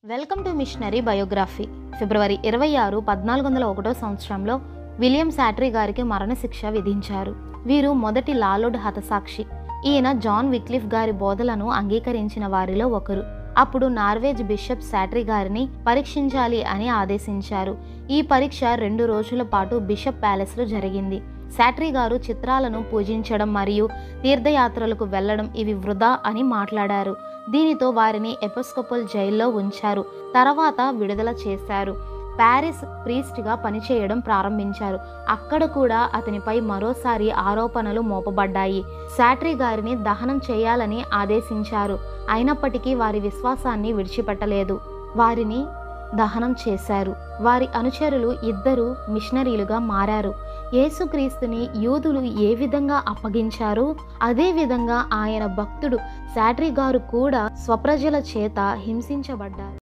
Welcome to missionary biography. ఫిబ్రవరి 26, 1401 సంవత్సరంలో William శాట్రీ గారికి మరణశిక్ష విధించారు. వీరు మొదటి లాలోడ్ హతసాక్షి. ఈయన జాన్ విక్లిఫ్ గారి బోధలను అంగీకరించిన వారిలో ఒకరు. అప్పుడు నార్వేజ్ బిషప్ శాట్రీ గారిని పరీక్షించాలి అని ఆదేశించారు. ఈ పరీక్ష 2 రోజుల పాటు బిషప్ ప్యాలెస్లో జరిగింది. శాట్రీ గారు చిత్రాలను పూజించడం మరియు తీర్థయాత్రలకు వెళ్లడం ఇవి వృధా అని మాట్లాడారు. దీనితో వారిని ఎపిస్కోపల్ జైల్లో ఉంచారు. తర్వాత విడుదల చేశారు. ప్యారిస్ ప్రీస్ట్గా పనిచేయడం ప్రారంభించారు. అక్కడ కూడా అతనిపై మరోసారి ఆరోపణలు మోపబడ్డాయి. శాట్రీ గారిని దహనం చేయాలని ఆదేశించారు. అయినప్పటికీ వారి విశ్వాసాన్ని విడిచిపెట్టలేదు. వారిని దహనం చేశారు. వారి అనుచరులు 2 మిషనరీలుగా మారారు. యేసుక్రీస్తుని యూదులు ఏ విధంగా అప్పగించారో అదే విధంగా ఆయన భక్తుడు శాట్రీ గారు కూడా స్వప్రజల చేత హింసించబడ్డారు.